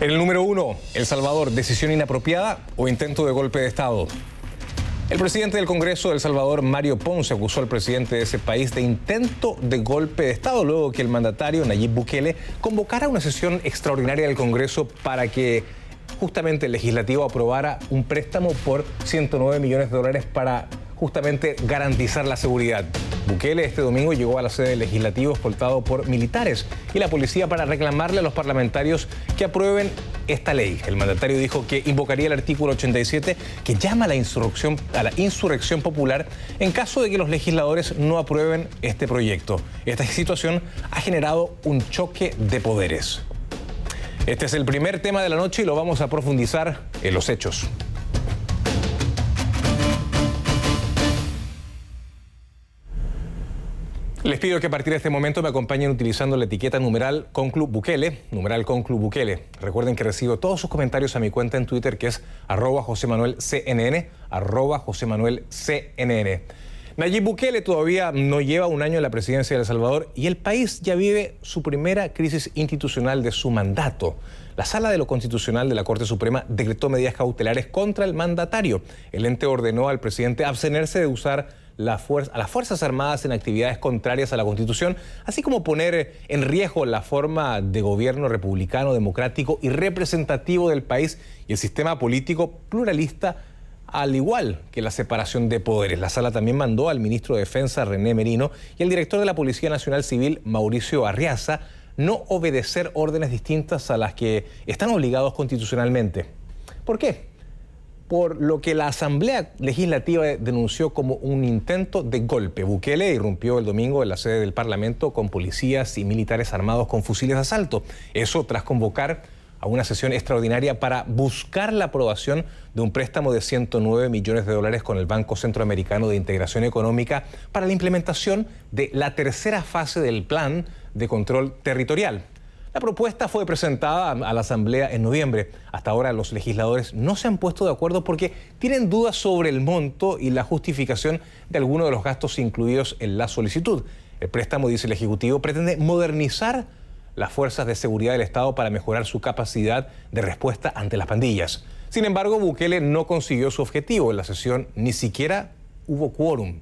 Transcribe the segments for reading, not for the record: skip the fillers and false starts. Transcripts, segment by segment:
En el número 1, El Salvador, decisión inapropiada o intento de golpe de Estado. El presidente del Congreso de El Salvador, Mario Ponce, acusó al presidente de ese país de intento de golpe de Estado luego que el mandatario, Nayib Bukele, convocara una sesión extraordinaria del Congreso para que justamente el legislativo aprobara un préstamo por 109 millones de dólares para justamente garantizar la seguridad. Bukele este domingo llegó a la sede del legislativo escoltado por militares y la policía para reclamarle a los parlamentarios que aprueben esta ley. El mandatario dijo que invocaría el artículo 87 que llama a la insurrección popular en caso de que los legisladores no aprueben este proyecto. Esta situación ha generado un choque de poderes. Este es el primer tema de la noche y lo vamos a profundizar en los hechos. Les pido que a partir de este momento me acompañen utilizando la etiqueta numeral Conclub Bukele, numeral Conclub Bukele. Recuerden que recibo todos sus comentarios a mi cuenta en Twitter, que es @JosemanuelCNN, @JosemanuelCNN. Nayib Bukele todavía no lleva un año en la presidencia de El Salvador y el país ya vive su primera crisis institucional de su mandato. La Sala de lo Constitucional de la Corte Suprema decretó medidas cautelares contra el mandatario. El ente ordenó al presidente abstenerse de usar a las Fuerzas Armadas en actividades contrarias a la Constitución, así como poner en riesgo la forma de gobierno republicano, democrático y representativo del país y el sistema político pluralista, al igual que la separación de poderes. La Sala también mandó al ministro de Defensa, René Merino, y al director de la Policía Nacional Civil, Mauricio Arriaza, no obedecer órdenes distintas a las que están obligados constitucionalmente. ¿Por qué? Por lo que la Asamblea Legislativa denunció como un intento de golpe. Bukele irrumpió el domingo en la sede del Parlamento con policías y militares armados con fusiles de asalto. Eso tras convocar a una sesión extraordinaria para buscar la aprobación de un préstamo de 109 millones de dólares con el Banco Centroamericano de Integración Económica para la implementación de la tercera fase del Plan de Control Territorial. La propuesta fue presentada a la Asamblea en noviembre. Hasta ahora los legisladores no se han puesto de acuerdo porque tienen dudas sobre el monto y la justificación de algunos de los gastos incluidos en la solicitud. El préstamo, dice el Ejecutivo, pretende modernizar las fuerzas de seguridad del Estado para mejorar su capacidad de respuesta ante las pandillas. Sin embargo, Bukele no consiguió su objetivo. En la sesión ni siquiera hubo quórum.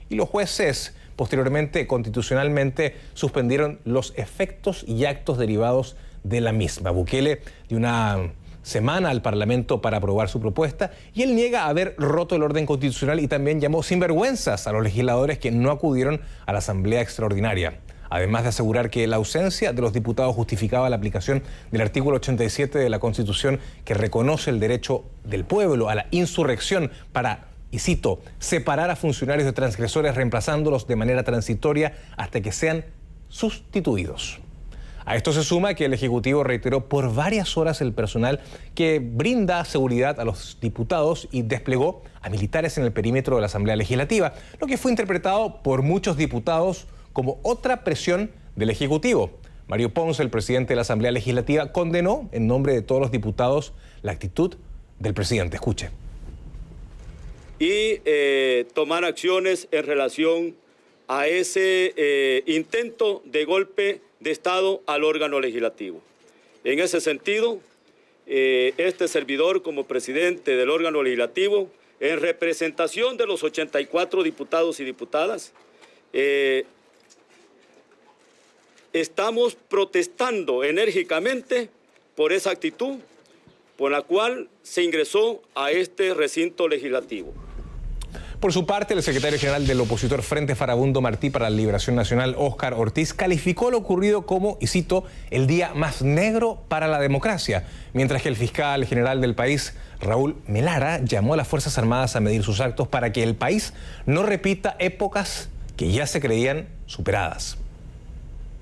Y los jueces posteriormente, constitucionalmente, suspendieron los efectos y actos derivados de la misma. Bukele dio una semana al Parlamento para aprobar su propuesta y él niega haber roto el orden constitucional y también llamó sinvergüenzas a los legisladores que no acudieron a la Asamblea Extraordinaria. Además de asegurar que la ausencia de los diputados justificaba la aplicación del artículo 87 de la Constitución que reconoce el derecho del pueblo a la insurrección para, y cito, separar a funcionarios de transgresores reemplazándolos de manera transitoria hasta que sean sustituidos. A esto se suma que el Ejecutivo reiteró por varias horas el personal que brinda seguridad a los diputados y desplegó a militares en el perímetro de la Asamblea Legislativa, lo que fue interpretado por muchos diputados como otra presión del Ejecutivo. Mario Ponce, el presidente de la Asamblea Legislativa, condenó en nombre de todos los diputados la actitud del presidente. Escuche. Y tomar acciones en relación a ese intento de golpe de Estado al órgano legislativo. En ese sentido, este servidor como presidente del órgano legislativo, en representación de los 84 diputados y diputadas, estamos protestando enérgicamente por esa actitud por la cual se ingresó a este recinto legislativo. Por su parte, el secretario general del opositor Frente Farabundo Martí para la Liberación Nacional, Óscar Ortiz, calificó lo ocurrido como, y cito, el día más negro para la democracia, mientras que el fiscal general del país, Raúl Melara, llamó a las Fuerzas Armadas a medir sus actos para que el país no repita épocas que ya se creían superadas.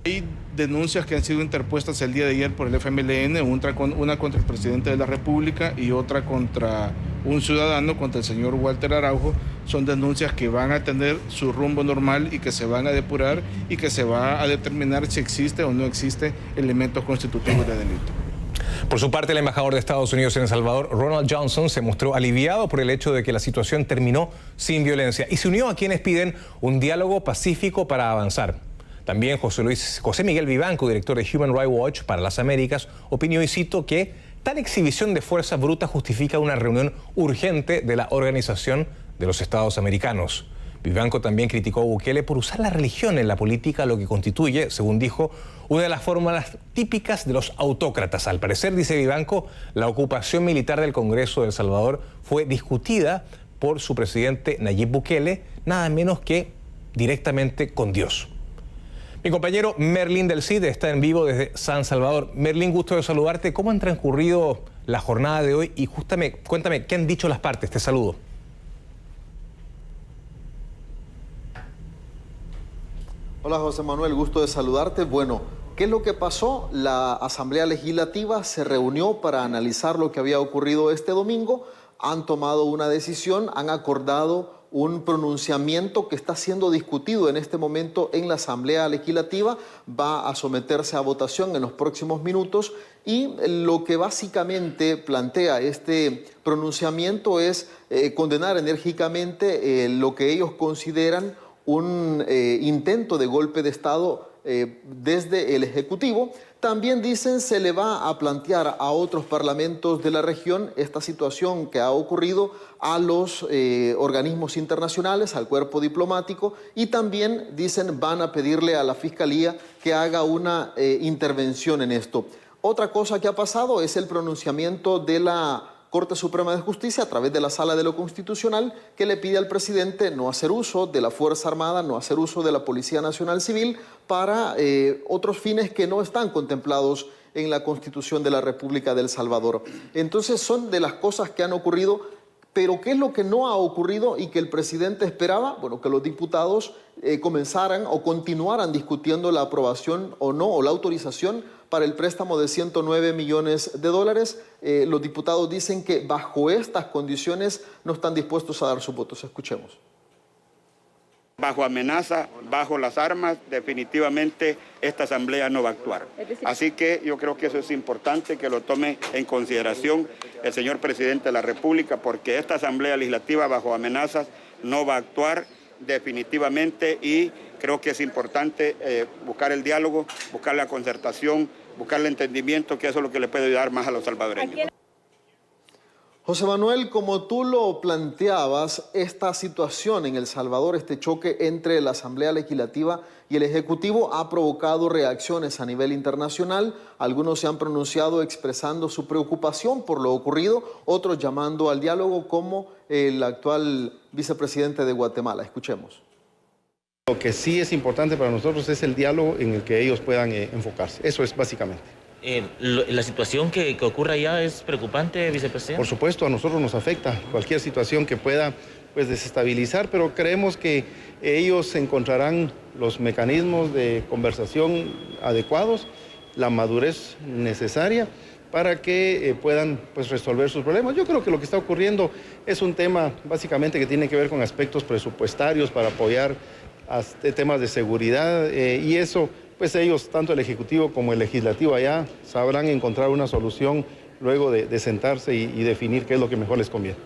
Hay denuncias que han sido interpuestas el día de ayer por el FMLN, una contra el presidente de la República y otra contra un ciudadano, contra el señor Walter Araujo. Son denuncias que van a tener su rumbo normal y que se van a depurar y que se va a determinar si existe o no existe elementos constitutivos de delito. Por su parte, el embajador de Estados Unidos en El Salvador, Ronald Johnson, se mostró aliviado por el hecho de que la situación terminó sin violencia y se unió a quienes piden un diálogo pacífico para avanzar. También José Miguel Vivanco, director de Human Rights Watch para las Américas, opinó, y cito, que Tal exhibición de fuerza bruta justifica una reunión urgente de la Organización de los Estados Americanos. Vivanco también criticó a Bukele por usar la religión en la política, lo que constituye, según dijo, una de las fórmulas típicas de los autócratas. Al parecer, dice Vivanco, la ocupación militar del Congreso de El Salvador fue discutida por su presidente Nayib Bukele, nada menos que directamente con Dios. Mi compañero Merlín del Cid está en vivo desde San Salvador. Merlín, gusto de saludarte. ¿Cómo han transcurrido la jornada de hoy? Y justamente, cuéntame, ¿qué han dicho las partes? Te saludo. Hola José Manuel, gusto de saludarte. Bueno, ¿qué es lo que pasó? La Asamblea Legislativa se reunió para analizar lo que había ocurrido este domingo. Han tomado una decisión, han acordado un pronunciamiento que está siendo discutido en este momento en la Asamblea Legislativa. Va a someterse a votación en los próximos minutos y lo que básicamente plantea este pronunciamiento es condenar enérgicamente lo que ellos consideran un intento de golpe de Estado desde el Ejecutivo. También dicen se le va a plantear a otros parlamentos de la región esta situación que ha ocurrido, a los organismos internacionales, al cuerpo diplomático, y también dicen van a pedirle a la Fiscalía que haga una intervención en esto. Otra cosa que ha pasado es el pronunciamiento de la Corte Suprema de Justicia a través de la Sala de lo Constitucional, que le pide al presidente no hacer uso de la Fuerza Armada, no hacer uso de la Policía Nacional Civil para otros fines que no están contemplados en la Constitución de la República de El Salvador. Entonces son de las cosas que han ocurrido, pero ¿qué es lo que no ha ocurrido y que el presidente esperaba? Bueno, que los diputados comenzaran o continuaran discutiendo la aprobación o no, o la autorización para el préstamo de 109 millones de dólares. Los diputados dicen que bajo estas condiciones no están dispuestos a dar sus votos. Escuchemos. Bajo amenaza, bajo las armas, definitivamente esta asamblea no va a actuar. Así que yo creo que eso es importante que lo tome en consideración el señor presidente de la República, porque esta asamblea legislativa bajo amenazas no va a actuar definitivamente, y creo que es importante buscar el diálogo, buscar la concertación, buscar el entendimiento, que eso es lo que le puede ayudar más a los salvadoreños. José Manuel, como tú lo planteabas, esta situación en El Salvador, este choque entre la Asamblea Legislativa y el Ejecutivo ha provocado reacciones a nivel internacional. Algunos se han pronunciado expresando su preocupación por lo ocurrido, otros llamando al diálogo, como el actual vicepresidente de Guatemala. Escuchemos. Lo que sí es importante para nosotros es el diálogo en el que ellos puedan enfocarse. Eso es básicamente. ¿La situación que ocurre allá es preocupante, vicepresidente? Por supuesto, a nosotros nos afecta cualquier situación que pueda desestabilizar, pero creemos que ellos encontrarán los mecanismos de conversación adecuados, la madurez necesaria para que puedan resolver sus problemas. Yo creo que lo que está ocurriendo es un tema básicamente que tiene que ver con aspectos presupuestarios para apoyar temas de seguridad, y eso ellos, tanto el Ejecutivo como el Legislativo allá, sabrán encontrar una solución luego de sentarse y definir qué es lo que mejor les conviene.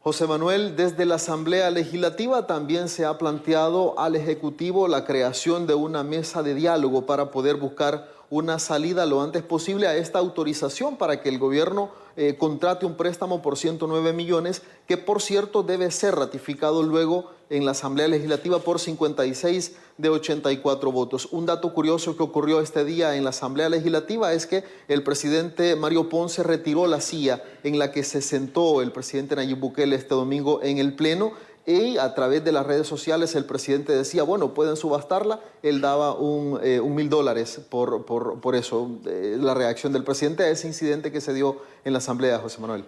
José Manuel, desde la Asamblea Legislativa también se ha planteado al Ejecutivo la creación de una mesa de diálogo para poder buscar una salida lo antes posible a esta autorización para que el gobierno contrate un préstamo por 109 millones, que por cierto debe ser ratificado luego en la Asamblea Legislativa por 56 de 84 votos. Un dato curioso que ocurrió este día en la Asamblea Legislativa es que el presidente Mario Ponce retiró la silla en la que se sentó el presidente Nayib Bukele este domingo en el Pleno, y a través de las redes sociales el presidente decía, bueno, pueden subastarla. Él daba un $1,000 por eso. La reacción del presidente a ese incidente que se dio en la Asamblea, José Manuel.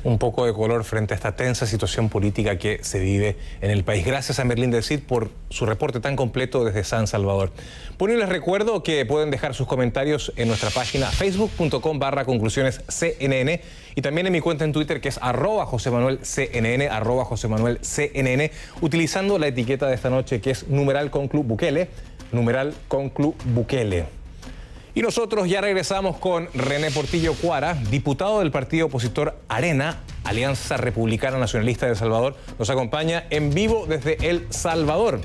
Un poco de color frente a esta tensa situación política que se vive en el país. Gracias a Merlín del Cid por su reporte tan completo desde San Salvador. Bueno, y les recuerdo que pueden dejar sus comentarios en nuestra página facebook.com/conclusionescnn y también en mi cuenta en Twitter, que es @JosemanuelCNN, @JosemanuelCNN, utilizando la etiqueta de esta noche, que es #ConcluBukele, #ConcluBukele. Y nosotros ya regresamos con René Portillo Cuara, diputado del partido opositor Arena, Alianza Republicana Nacionalista de El Salvador. Nos acompaña en vivo desde El Salvador.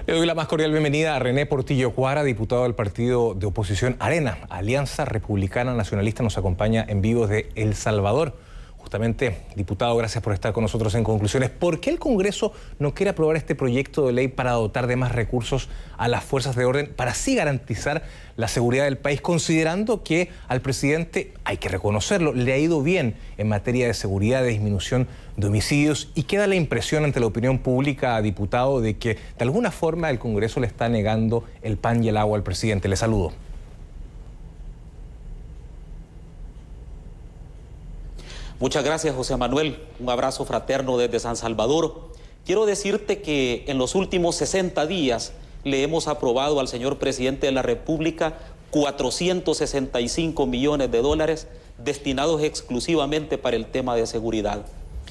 Le doy la más cordial bienvenida a René Portillo Cuara, diputado del partido de oposición Arena, Alianza Republicana Nacionalista, nos acompaña en vivo de El Salvador. Justamente, diputado, gracias por estar con nosotros en Conclusiones. ¿Por qué el Congreso no quiere aprobar este proyecto de ley para dotar de más recursos a las fuerzas de orden para así garantizar la seguridad del país, considerando que al presidente, hay que reconocerlo, le ha ido bien en materia de seguridad, de disminución de homicidios, y queda la impresión ante la opinión pública, diputado, de que de alguna forma el Congreso le está negando el pan y el agua al presidente? Le saludo. Muchas gracias, José Manuel. Un abrazo fraterno desde San Salvador. Quiero decirte que en los últimos 60 días le hemos aprobado al señor presidente de la República 465 millones de dólares destinados exclusivamente para el tema de seguridad.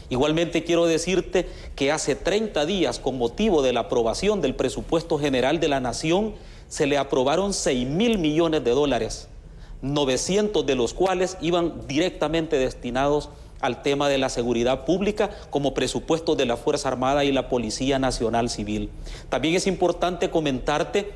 Igualmente quiero decirte que hace 30 días, con motivo de la aprobación del presupuesto general de la Nación, se le aprobaron 6.000 millones de dólares, 900 de los cuales iban directamente destinados al tema de la seguridad pública como presupuesto de la Fuerza Armada y la Policía Nacional Civil. También es importante comentarte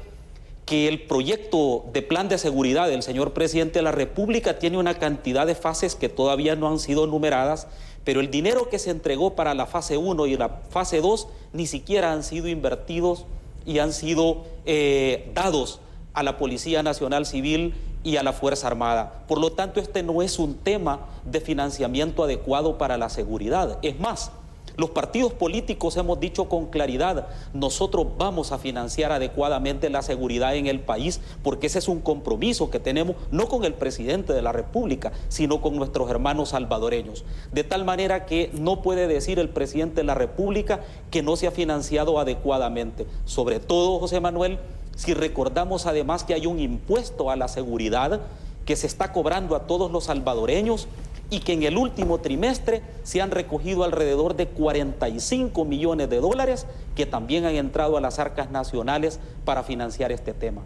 que el proyecto de plan de seguridad del señor presidente de la República tiene una cantidad de fases que todavía no han sido numeradas, pero el dinero que se entregó para la fase 1 y la fase 2 ni siquiera han sido invertidos y han sido dados a la Policía Nacional Civil y a la Fuerza Armada. Por lo tanto, este no es un tema de financiamiento adecuado para la seguridad. Es más, los partidos políticos hemos dicho con claridad, nosotros vamos a financiar adecuadamente la seguridad en el país, porque ese es un compromiso que tenemos, no con el presidente de la República, sino con nuestros hermanos salvadoreños. De tal manera que no puede decir el presidente de la República que no se ha financiado adecuadamente. Sobre todo, José Manuel, si recordamos además que hay un impuesto a la seguridad que se está cobrando a todos los salvadoreños y que en el último trimestre se han recogido alrededor de 45 millones de dólares que también han entrado a las arcas nacionales para financiar este tema.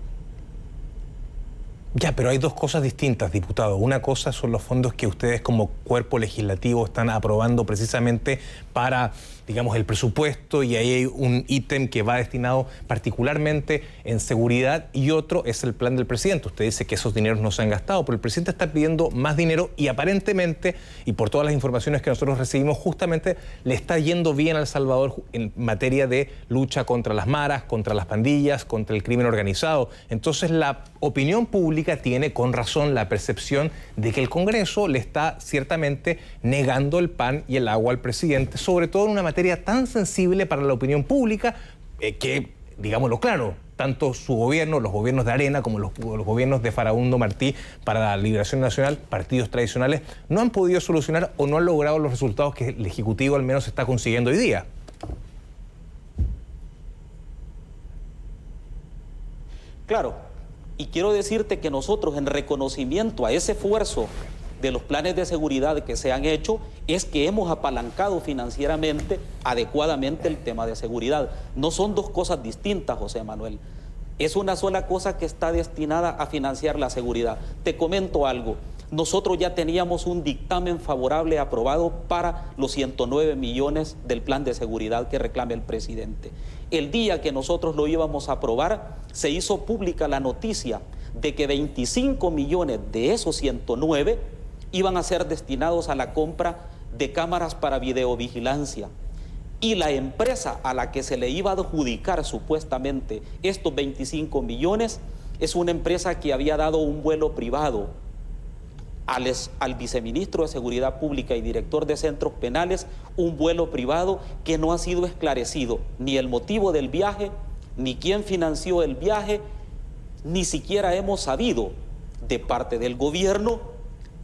Ya, pero hay dos cosas distintas, diputado. Una cosa son los fondos que ustedes como cuerpo legislativo están aprobando precisamente para, digamos, el presupuesto, y ahí hay un ítem que va destinado particularmente en seguridad, y otro es el plan del presidente. Usted dice que esos dineros no se han gastado, pero el presidente está pidiendo más dinero y aparentemente, y por todas las informaciones que nosotros recibimos, justamente le está yendo bien a El Salvador en materia de lucha contra las maras, contra las pandillas, contra el crimen organizado. Entonces la opinión pública tiene con razón la percepción de que el Congreso le está ciertamente negando el pan y el agua al presidente, sobre todo en una materia tan sensible para la opinión pública que, digámoslo claro, tanto su gobierno, los gobiernos de Arena, como los gobiernos de Farabundo Martí para la Liberación Nacional, partidos tradicionales, no han podido solucionar o no han logrado los resultados que el Ejecutivo al menos está consiguiendo hoy día. Claro. Y quiero decirte que nosotros, en reconocimiento a ese esfuerzo de los planes de seguridad que se han hecho, es que hemos apalancado financieramente adecuadamente el tema de seguridad. No son dos cosas distintas, José Manuel. Es una sola cosa que está destinada a financiar la seguridad. Te comento algo. Nosotros ya teníamos un dictamen favorable aprobado para los 109 millones del plan de seguridad que reclama el presidente. El día que nosotros lo íbamos a aprobar, se hizo pública la noticia de que 25 millones de esos 109 iban a ser destinados a la compra de cámaras para videovigilancia. Y la empresa a la que se le iba a adjudicar supuestamente estos 25 millones es una empresa que había dado un vuelo privado al viceministro de Seguridad Pública y director de centros penales, un vuelo privado que no ha sido esclarecido ni el motivo del viaje, ni quién financió el viaje, ni siquiera hemos sabido de parte del gobierno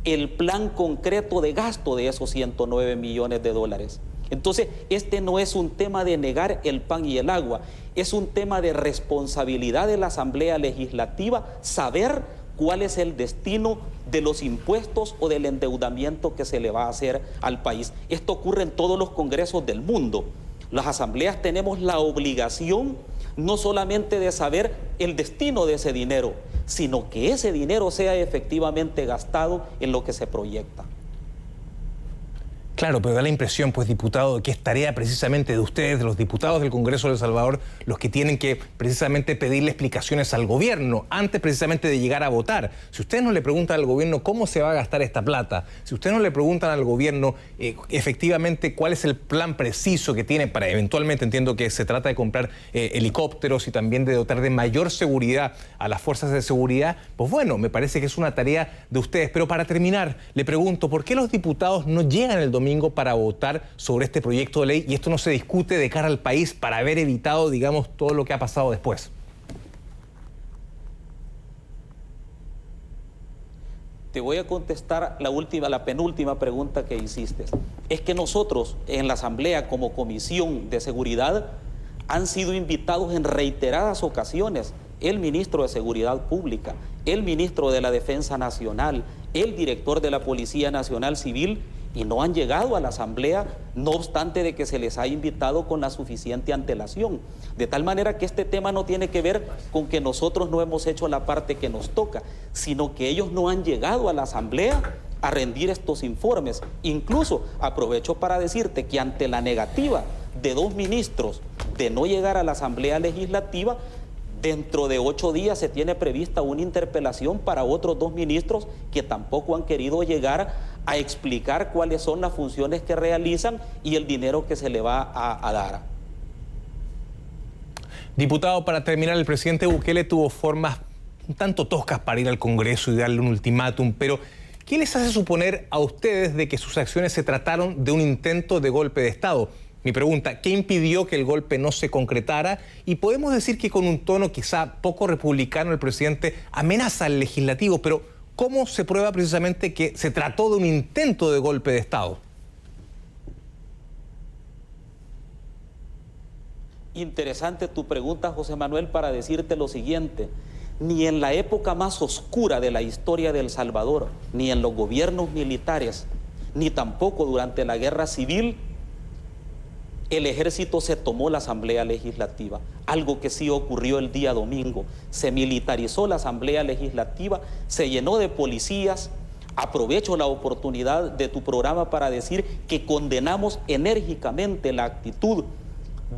el plan concreto de gasto de esos 109 millones de dólares. Entonces, este no es un tema de negar el pan y el agua, es un tema de responsabilidad de la Asamblea Legislativa saber cuál es el destino de los impuestos o del endeudamiento que se le va a hacer al país. Esto ocurre en todos los congresos del mundo. Las asambleas tenemos la obligación no solamente de saber el destino de ese dinero, sino que ese dinero sea efectivamente gastado en lo que se proyecta. Claro, pero da la impresión, pues, diputado, que es tarea precisamente de ustedes, de los diputados del Congreso de El Salvador, los que tienen que precisamente pedirle explicaciones al gobierno antes precisamente de llegar a votar. Si ustedes no le preguntan al gobierno cómo se va a gastar esta plata, si ustedes no le preguntan al gobierno efectivamente cuál es el plan preciso que tiene para eventualmente, entiendo que se trata de comprar helicópteros y también de dotar de mayor seguridad a las fuerzas de seguridad, pues bueno, me parece que es una tarea de ustedes. Pero para terminar, le pregunto, ¿por qué los diputados no llegan el domingo para votar sobre este proyecto de ley y esto no se discute de cara al país para haber evitado, digamos, todo lo que ha pasado después? Te voy a contestar la penúltima pregunta que hiciste. Es que nosotros en la Asamblea como Comisión de Seguridad han sido invitados en reiteradas ocasiones el ministro de Seguridad Pública, el ministro de la Defensa Nacional, el director de la Policía Nacional Civil, y no han llegado a la Asamblea, no obstante de que se les ha invitado con la suficiente antelación. De tal manera que este tema no tiene que ver con que nosotros no hemos hecho la parte que nos toca, sino que ellos no han llegado a la Asamblea a rendir estos informes. Incluso aprovecho para decirte que ante la negativa de 2 ministros de no llegar a la Asamblea Legislativa, dentro de 8 días se tiene prevista una interpelación para otros 2 ministros que tampoco han querido llegar a explicar cuáles son las funciones que realizan y el dinero que se le va a dar. Diputado, para terminar, el presidente Bukele tuvo formas un tanto toscas para ir al Congreso y darle un ultimátum, pero ¿qué les hace suponer a ustedes de que sus acciones se trataron de un intento de golpe de Estado? Mi pregunta, ¿qué impidió que el golpe no se concretara? Y podemos decir que con un tono quizá poco republicano el presidente amenaza al legislativo, pero ¿cómo se prueba precisamente que se trató de un intento de golpe de Estado? Interesante tu pregunta, José Manuel, para decirte lo siguiente. Ni en la época más oscura de la historia de El Salvador, ni en los gobiernos militares, ni tampoco durante la guerra civil, el ejército se tomó la Asamblea Legislativa, algo que sí ocurrió el día domingo. Se militarizó la Asamblea Legislativa, se llenó de policías. Aprovecho la oportunidad de tu programa para decir que condenamos enérgicamente la actitud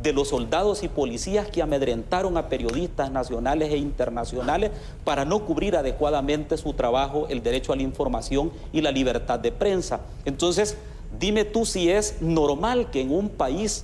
de los soldados y policías que amedrentaron a periodistas nacionales e internacionales para no cubrir adecuadamente su trabajo, el derecho a la información y la libertad de prensa. Entonces, dime tú si es normal que en un país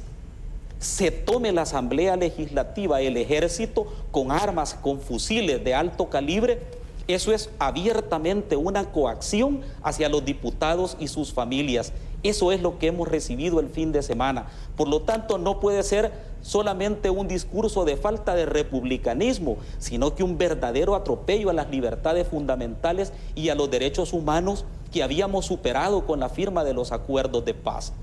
se tome la Asamblea Legislativa, el ejército, con armas, con fusiles de alto calibre. Eso es abiertamente una coacción hacia los diputados y sus familias. Eso es lo que hemos recibido el fin de semana. Por lo tanto, no puede ser solamente un discurso de falta de republicanismo, sino que un verdadero atropello a las libertades fundamentales y a los derechos humanos que habíamos superado con la firma de los acuerdos de paz.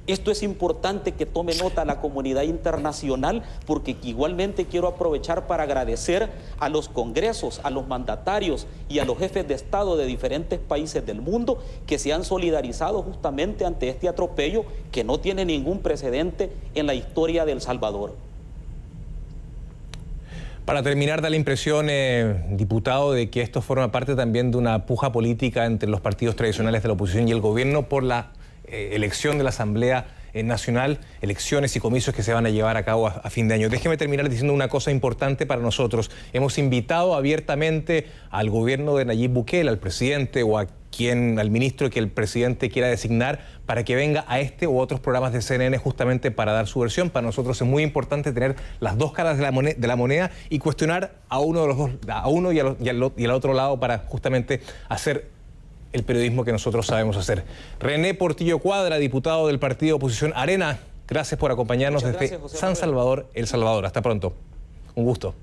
Esto es importante que tome nota la comunidad internacional, porque igualmente quiero aprovechar para agradecer a los congresos, a los mandatarios y a los jefes de Estado de diferentes países del mundo que se han solidarizado justamente ante este atropello que no tiene ningún precedente en la historia de El Salvador. Para terminar, da la impresión, diputado, de que esto forma parte también de una puja política entre los partidos tradicionales de la oposición y el gobierno por la elección de la Asamblea Nacional, elecciones y comicios que se van a llevar a cabo a fin de año. Déjeme terminar diciendo una cosa importante para nosotros. Hemos invitado abiertamente al gobierno de Nayib Bukele, al presidente o al ministro que el presidente quiera designar para que venga a este u otros programas de CNN justamente para dar su versión. Para nosotros es muy importante tener las dos caras de la moneda y cuestionar a uno de los dos, a uno y al otro lado, para justamente hacer el periodismo que nosotros sabemos hacer. René Portillo Cuadra, diputado del partido de oposición Arena, gracias por acompañarnos desde San Salvador, El Salvador. Hasta pronto. Un gusto.